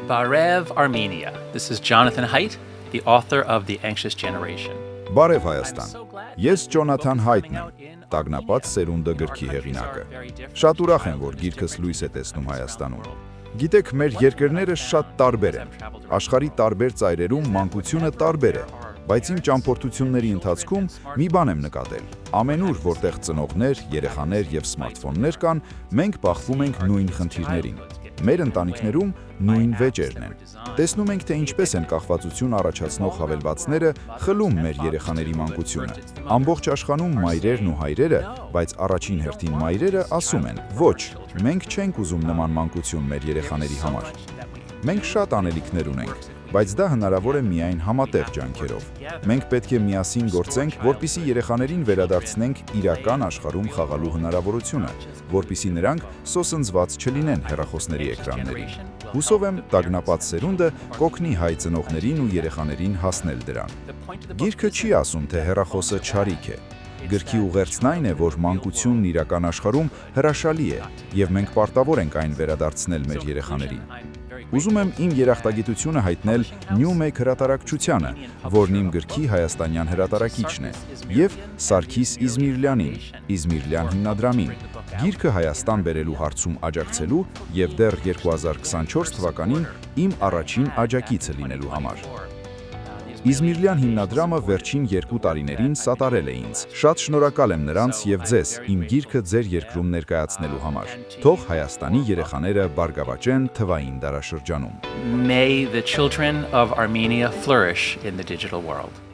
Barev Armenia. This is Jonathan Haidt, the author of The Anxious Generation. Բարև Հայաստան։ Ես Ջոնաթան Հայթն եմ, տագնապած սերունդը գրքի հեղինակը։ Շատ ուրախ եմ, որ գիրքս լույս է տեսնում Հայաստանում։ Գիտեք, մեր երկրները շատ տարբեր են։ Աշխարհի տարբեր ծայրերում մանկությունը տարբեր է, բայց իմ ճամփորդությունների ընթացքում մի բան եմ նկատել։ Ամենուր, որտեղ ծնողներ, երեխաներ եւ սմարթֆոններ կան, մենք բախվում ենք նույն խնդիրներին։ Մեր ընտանիքներում նույն վեճերն են։ Տեսնում ենք, թե ինչպես են կախվածություն առաջացնող հավելվածները խլում մեր երեխաների մանկությունը։ Ամբողջ աշխարհում մայրերն ու հայրերը, բայց առաջին հերթին մայրերը ասում են. ոչ, մենք չենք ուզում նման մանկություն մեր երեխաների համար։ Մենք շատ անելիքներ ունենք, բայց դա հնարավոր է միայն համատեղ ջանքերով։ Մենք պետք է միասին գործենք, որպեսզի երեխաներին վերադարձնենք իրական աշխարհում խաղալու հնարավորությունը, որպեսզի նրանք սոսնձված չլինեն հեռախոսների էկրաններին։ Հուսով եմ, տագնապած սերունդը կօգնի հայ ծնողներին ու երեխաներին հասնել դրան։ Գիրքը չի ասում, թե հեռախոսը չարիք է։ Գրքի ուղերձն այն է, որ մանկությունն իրական աշխարհում հրաշալի է, եւ մենք պարտավոր ենք այն վերադարձնել մեր երեխաներին։ Ուզում եմ իմ երախտագիտությունը հայտնել Newmake հրատարակչությանը, որն իմ գրքի հայաստանյան հրատարակիչն է, եւ Սարգիս Իզմիրլյանին, Իզմիրլյան հիմնադրամին, գիրքը Հայաստան բերելու հարցում աջակցելու եւ դեռ 2024 թվականին իմ առաջին աջակիցը լինելու համար։ Իզմիրլյան հիմնադրամը վերջին 2 տարիներին սատարել է ինձ։ Շատ շնորհակալ եմ նրանց եւ ձեզ իմ գիրքը ձեր երկրում ներկայացնելու համար։ Թող Հայաստանի երեխաները բարգավաճեն թվային դարաշրջանում։ May the children of Armenia flourish in the digital world.